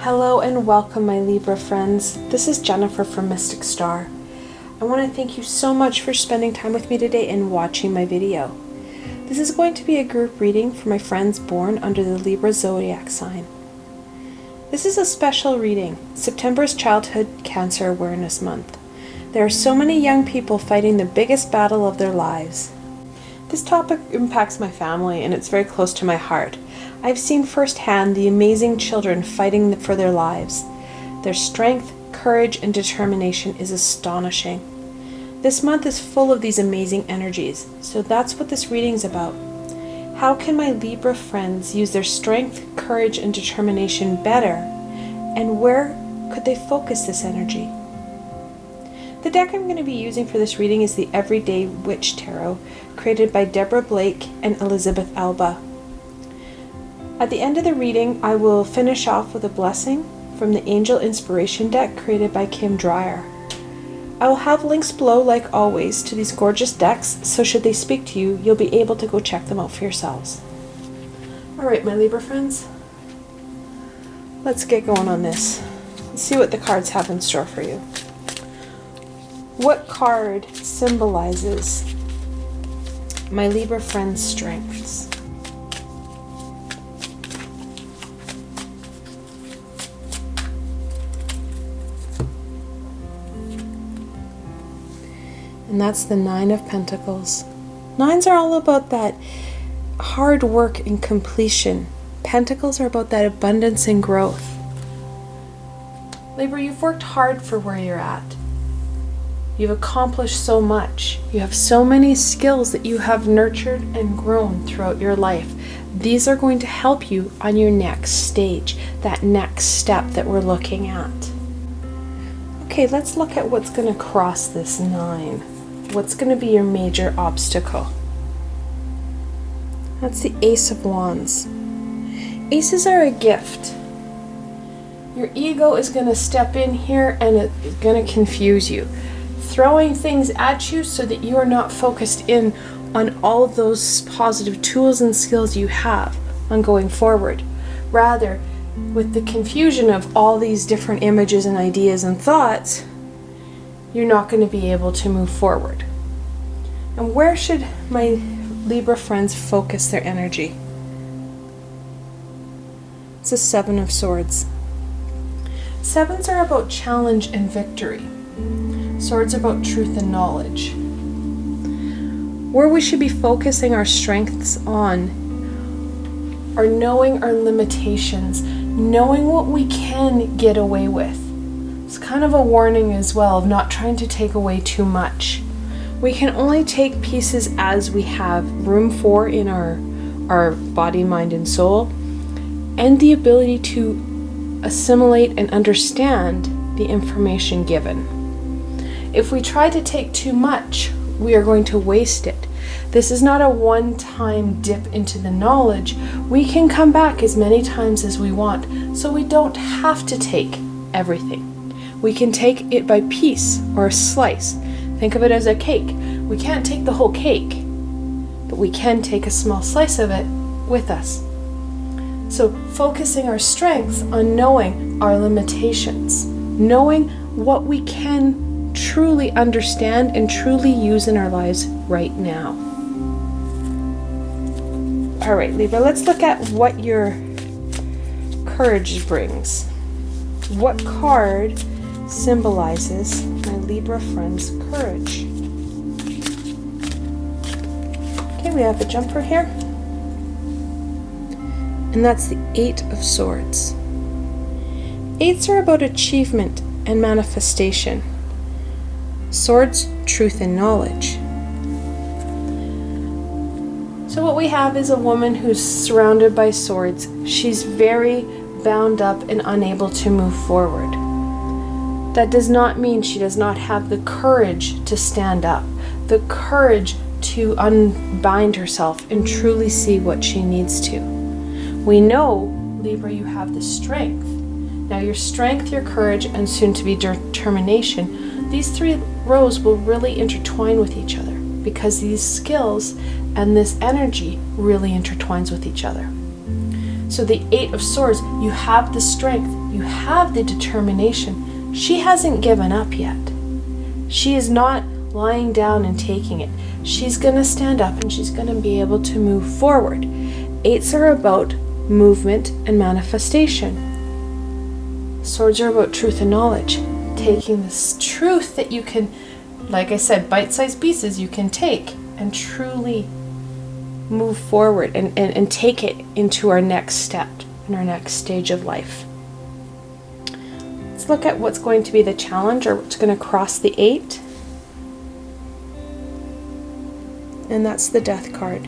Hello and welcome, my Libra friends. This is Jennifer from Mystic Star. I want to thank you so much for spending time with me today and watching my video. This is going to be a group reading for my friends born under the Libra zodiac sign. This is a special reading. September is Childhood Cancer Awareness Month. There are so many young people fighting the biggest battle of their lives. This topic impacts my family and it's very close to my heart. I've seen firsthand the amazing children fighting for their lives. Their strength, courage, and determination is astonishing. This month is full of these amazing energies, so that's what this reading is about. How can my Libra friends use their strength, courage, and determination better? And where could they focus this energy? The deck I'm going to be using for this reading is the Everyday Witch Tarot, created by Deborah Blake and Elizabeth Alba. At the end of the reading, I will finish off with a blessing from the Angel Inspiration deck created by Kim Dreyer. I will have links below, like always, to these gorgeous decks, so should they speak to you, you'll be able to go check them out for yourselves. Alright, my Libra friends, let's get going on this. Let's see what the cards have in store for you. What card symbolizes my Libra friends' strengths? And that's the Nine of Pentacles. Nines are all about that hard work and completion. Pentacles are about that abundance and growth. Libra, you've worked hard for where you're at. You've accomplished so much. You have so many skills that you have nurtured and grown throughout your life. These are going to help you on your next stage, that next step that we're looking at. Okay, let's look at what's going to cross this nine. What's going to be your major obstacle? That's the Ace of Wands. Aces are a gift. Your ego is going to step in here and it's going to confuse you, throwing things at you so that you are not focused in on all of those positive tools and skills you have on going forward. Rather, with the confusion of all these different images and ideas and thoughts, you're not going to be able to move forward. And where should my Libra friends focus their energy? It's the Seven of Swords. Sevens are about challenge and victory. Swords are about truth and knowledge. Where we should be focusing our strengths on are knowing our limitations, knowing what we can get away with. It's kind of a warning as well of not trying to take away too much. We can only take pieces as we have room for in our body, mind, and soul, and the ability to assimilate and understand the information given. If we try to take too much, we are going to waste it. This is not a one-time dip into the knowledge. We can come back as many times as we want, so we don't have to take everything. We can take it by piece or a slice. Think of it as a cake. We can't take the whole cake, but we can take a small slice of it with us. So focusing our strengths on knowing our limitations, knowing what we can truly understand and truly use in our lives right now. All right, Libra, let's look at what your courage brings. What card symbolizes my Libra friend's courage? Okay, we have a jumper here. And that's the Eight of Swords. Eights are about achievement and manifestation. Swords, truth, and knowledge. So what we have is a woman who's surrounded by swords. She's very bound up and unable to move forward. That does not mean she does not have the courage to stand up, the courage to unbind herself and truly see what she needs to. We know, Libra, you have the strength. Now your strength, your courage, and soon to be determination, these three rows will really intertwine with each other because these skills and this energy really intertwines with each other. So the Eight of Swords, you have the strength, You have the determination. She hasn't given up yet. She is not lying down and taking it. She's going to stand up and she's going to be able to move forward. 8s are about movement and manifestation. Swords are about truth and knowledge. Taking this truth that you can, like I said, bite-sized pieces you can take and truly move forward and take it into our next step, in our next stage of life. Let's look at what's going to be the challenge, or what's going to cross the 8. And that's the Death card.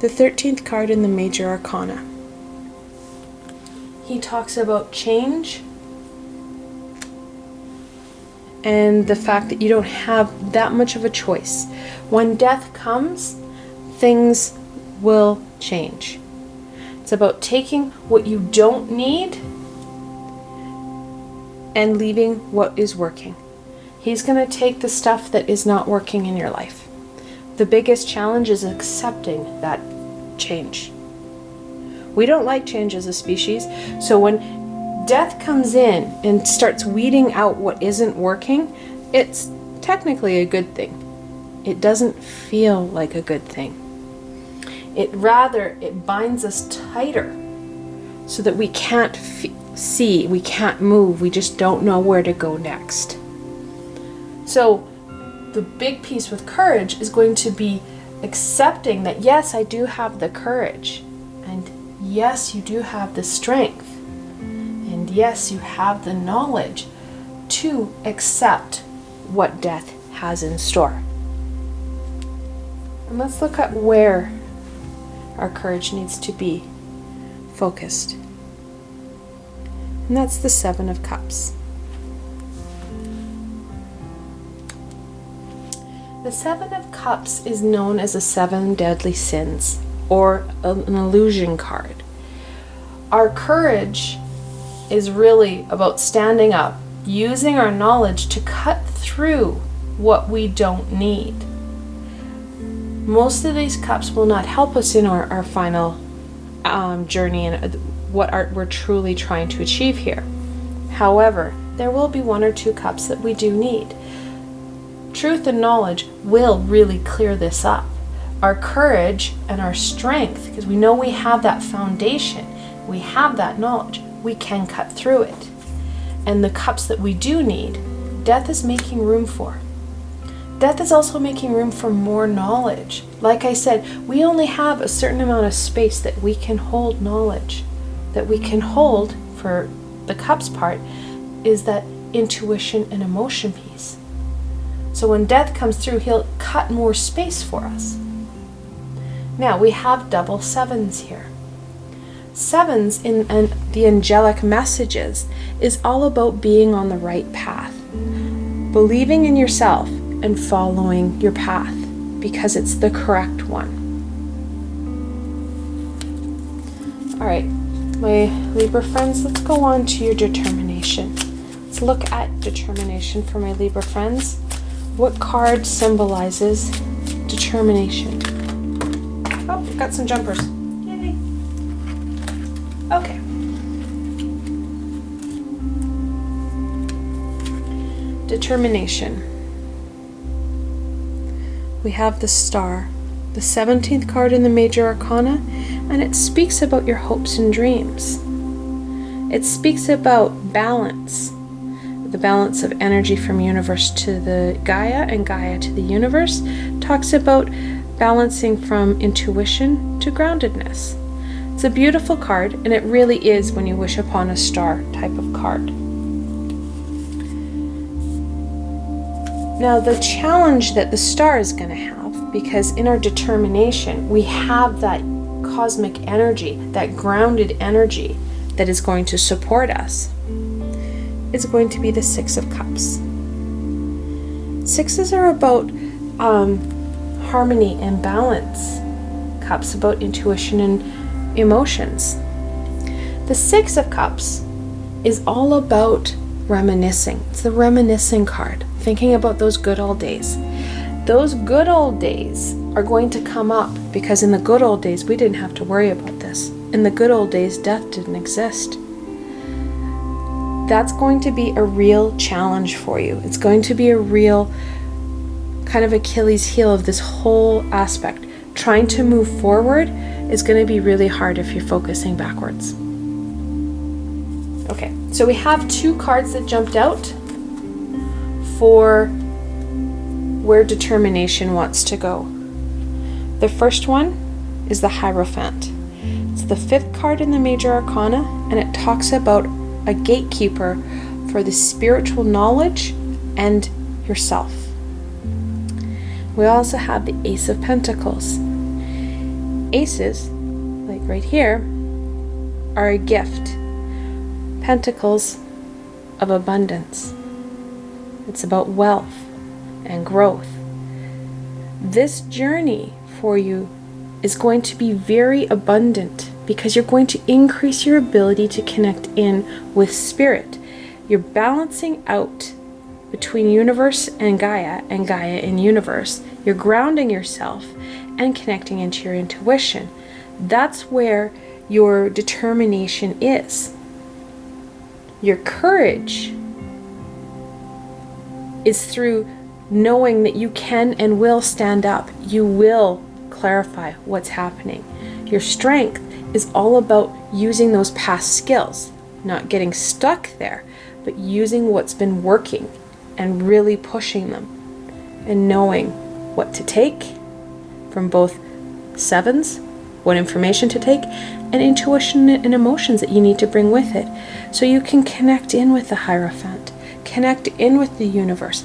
The 13th card in the Major Arcana. He talks about change and the fact that you don't have that much of a choice. When death comes, things will change. It's about taking what you don't need and leaving what is working. He's going to take the stuff that is not working in your life. The biggest challenge is accepting that change. We don't like change as a species, so when death comes in and starts weeding out what isn't working, it's technically a good thing. It doesn't feel like a good thing. It binds us tighter so that we can't see, we can't move, we just don't know where to go next. So the big piece with courage is going to be accepting that, yes, I do have the courage, and yes, you do have the strength, and yes, you have the knowledge to accept what death has in store. And let's look at where our courage needs to be focused. And that's the 7 of Cups. The 7 of Cups is known as the 7 deadly sins, or an illusion card. Our courage is really about standing up, using our knowledge to cut through what we don't need. Most of these cups will not help us in our final journey and what we're truly trying to achieve here. However, there will be 1 or 2 cups that we do need. Truth and knowledge will really clear this up. Our courage and our strength, because we know we have that foundation, we have that knowledge, we can cut through it. And the cups that we do need, death is making room for. Death is also making room for more knowledge. Like I said, we only have a certain amount of space that we can hold knowledge. That we can hold, for the cups part, is that intuition and emotion piece. So when death comes through, he'll cut more space for us. Now, we have double 7s here. 7s in the angelic messages is all about being on the right path. Believing in yourself and following your path because it's the correct one. All right, my Libra friends, let's go on to your determination. Let's look at determination for my Libra friends. What card symbolizes determination? Oh, we've got some jumpers. Yay. Okay. Determination. We have the Star, the 17th card in the Major Arcana, and it speaks about your hopes and dreams. It speaks about balance, the balance of energy from universe to the Gaia and Gaia to the universe. Talks about balancing from intuition to groundedness. It's a beautiful card, and it really is when you wish upon a star type of card. Now, the challenge that the Star is going to have, because in our determination, we have that cosmic energy, that grounded energy that is going to support us, is going to be the 6 of Cups. 6s are about harmony and balance. Cups about intuition and emotions. The 6 of Cups is all about reminiscing. It's the reminiscing card. Thinking about those good old days. Those good old days are going to come up because in the good old days we didn't have to worry about this. In the good old days, death didn't exist. that's going to be a real challenge for you. It's going to be a real kind of Achilles heel of this whole aspect. Trying to move forward is going to be really hard if you're focusing backwards. Okay, so we have 2 cards that jumped out for where determination wants to go. The first one is the Hierophant. It's the 5th card in the Major Arcana, and it talks about a gatekeeper for the spiritual knowledge and yourself. We also have the Ace of Pentacles. Aces, like right here, are a gift. Pentacles of abundance. It's about wealth and growth. This journey for you is going to be very abundant because you're going to increase your ability to connect in with spirit. You're balancing out between universe and Gaia in universe. You're grounding yourself and connecting into your intuition. That's where your determination is. Your courage is through knowing that you can and will stand up. You will clarify what's happening. Your strength is all about using those past skills, not getting stuck there, but using what's been working and really pushing them and knowing what to take from both sevens, what information to take, and intuition and emotions that you need to bring with it. So you can connect in with the Hierophant, connect in with the universe,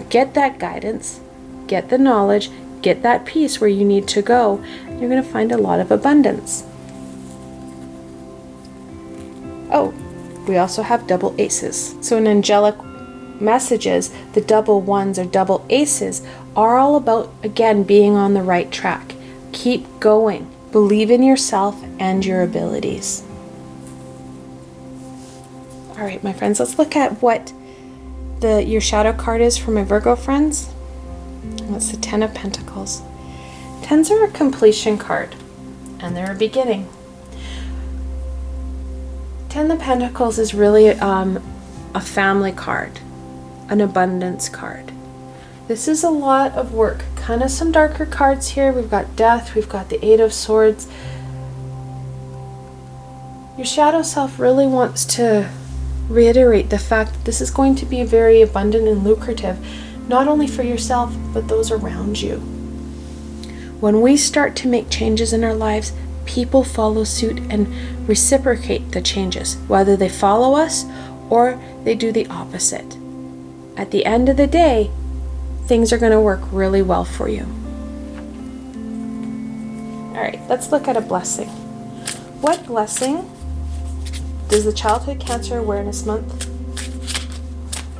get that guidance, get the knowledge, get that peace where you need to go. You're going to find a lot of abundance. Oh, we also have double aces. So in angelic messages, the double ones or double aces are all about, again, being on the right track. Keep going. Believe in yourself and your abilities. All right, my friends, let's look at what your shadow card is for my Virgo friends. That's the 10 of Pentacles. 10s are a completion card, and they're a beginning. 10 of Pentacles is really a family card, an abundance card. This is a lot of work. Kind of some darker cards here. We've got Death, we've got the 8 of Swords. Your shadow self really wants to reiterate the fact that this is going to be very abundant and lucrative, not only for yourself, but those around you. When we start to make changes in our lives, people follow suit and reciprocate the changes, whether they follow us or they do the opposite. At the end of the day, things are going to work really well for you. All right, let's look at a blessing. What blessing does the Childhood Cancer Awareness Month,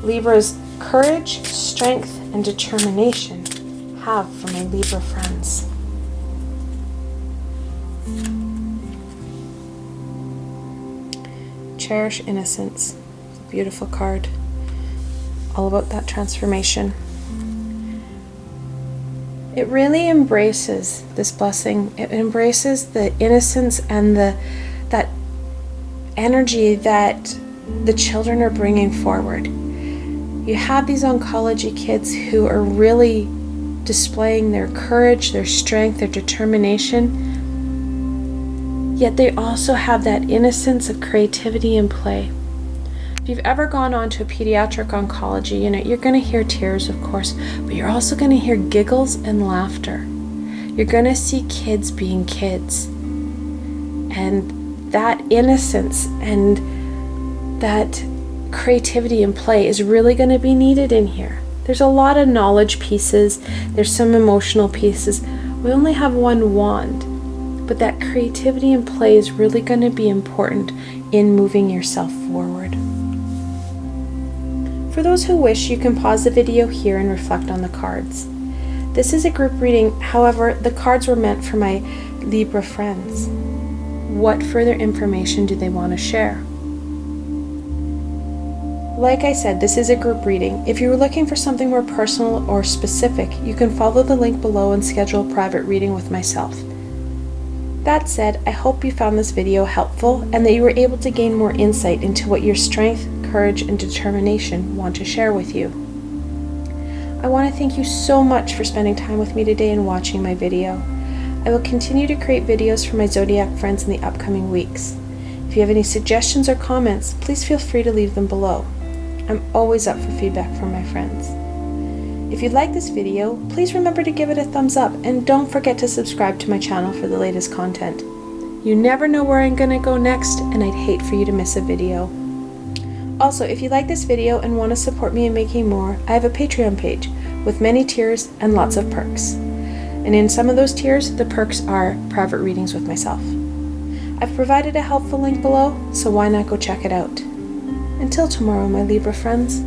Libra's courage, strength, and determination have for my Libra friends? Cherish Innocence. It's a beautiful card. All about that transformation. It really embraces this blessing. It embraces the innocence and that energy that the children are bringing forward. You have these oncology kids who are really displaying their courage, their strength, their determination, yet they also have that innocence of creativity and play. If you've ever gone on to a pediatric oncology unit, you're going to hear tears, of course, but you're also going to hear giggles and laughter. You're going to see kids being kids. And that innocence and that creativity and play is really going to be needed in here. There's a lot of knowledge pieces. There's some emotional pieces. We only have one wand, but that creativity and play is really going to be important in moving yourself forward. For those who wish, you can pause the video here and reflect on the cards. This is a group reading, however, the cards were meant for my Libra friends. What further information do they want to share? Like I said, this is a group reading. If you're looking for something more personal or specific, you can follow the link below and schedule a private reading with myself. That said, I hope you found this video helpful and that you were able to gain more insight into what your strength, courage and determination want to share with you. I want to thank you so much for spending time with me today and watching my video. I will continue to create videos for my zodiac friends in the upcoming weeks. If you have any suggestions or comments, please feel free to leave them below. I'm always up for feedback from my friends. If you like this video, please remember to give it a thumbs up and don't forget to subscribe to my channel for the latest content. You never know where I'm gonna go next, and I'd hate for you to miss a video. Also, if you like this video and want to support me in making more, I have a Patreon page with many tiers and lots of perks. And in some of those tiers, the perks are private readings with myself. I've provided a helpful link below, so why not go check it out. Until tomorrow, my Libra friends.